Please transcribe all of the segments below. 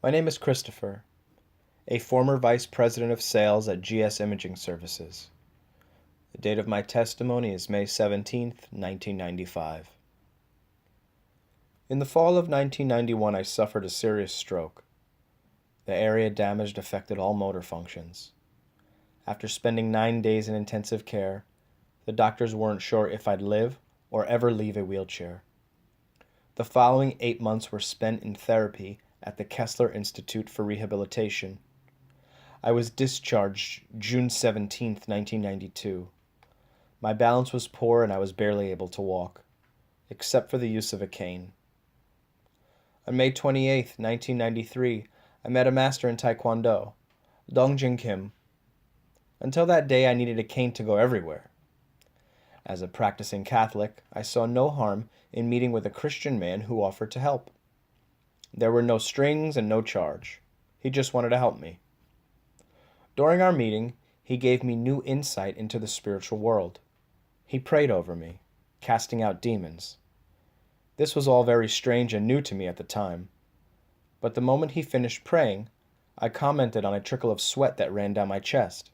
My name is Christopher, a former vice president of sales at GS Imaging Services. The date of my testimony is May 17th, 1995. In the fall of 1991, I suffered a serious stroke. The area damaged affected all motor functions. After spending 9 days in intensive care, the doctors weren't sure if I'd live or ever leave a wheelchair. The following 8 months were spent in therapy at the Kessler Institute for Rehabilitation. I was discharged June 17, 1992. My balance was poor and I was barely able to walk, except for the use of a cane. On May 28, 1993, I met a master in Taekwondo, Dongjin Kim. Until that day, I needed a cane to go everywhere. As a practicing Catholic, I saw no harm in meeting with a Christian man who offered to help. There were no strings and no charge. He just wanted to help me. During our meeting, he gave me new insight into the spiritual world. He prayed over me, casting out demons. This was all very strange and new to me at the time. But the moment he finished praying, I commented on a trickle of sweat that ran down my chest.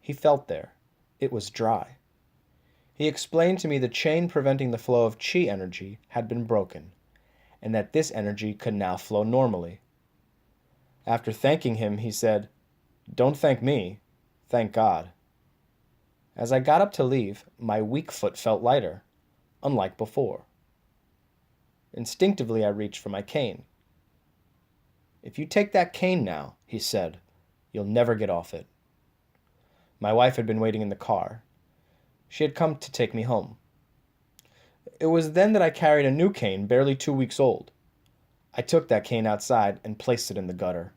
He felt there. It was dry. He explained to me the chain preventing the flow of chi energy had been broken, and that this energy could now flow normally. After thanking him, he said, "Don't thank me, thank God." As I got up to leave, my weak foot felt lighter, unlike before. Instinctively, I reached for my cane. "If you take that cane now," he said, "you'll never get off it." My wife had been waiting in the car. She had come to take me home. It was then that I carried a new cane, barely 2 weeks old. I took that cane outside and placed it in the gutter.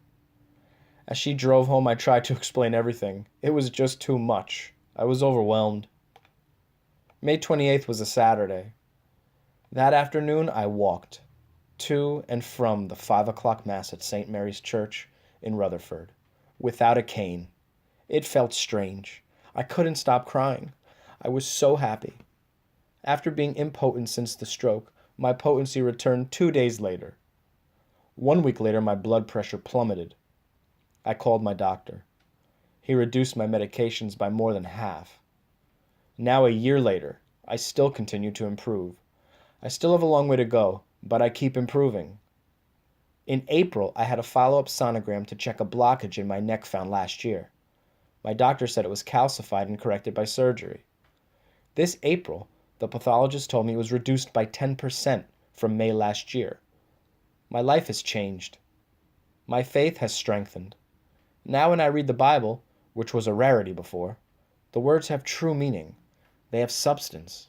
As she drove home, I tried to explain everything. It was just too much. I was overwhelmed. May 28th was a Saturday. That afternoon, I walked to and from the 5 o'clock Mass at St. Mary's Church in Rutherford, without a cane. It felt strange. I couldn't stop crying. I was so happy. After being impotent since the stroke, my potency returned 2 days later. 1 week later, my blood pressure plummeted. I called my doctor. He reduced my medications by more than half. Now, a year later, I still continue to improve. I still have a long way to go, but I keep improving. In April, I had a follow-up sonogram to check a blockage in my neck found last year. My doctor said it was calcified and corrected by surgery. This April, the pathologist told me it was reduced by 10% from May last year. My life has changed. My faith has strengthened. Now when I read the Bible, which was a rarity before, the words have true meaning. They have substance.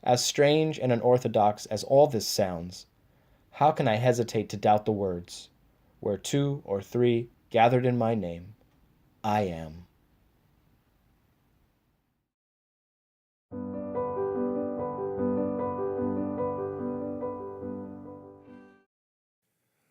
As strange and unorthodox as all this sounds, how can I hesitate to doubt the words, "Where 2 or 3 gathered in my name, I am."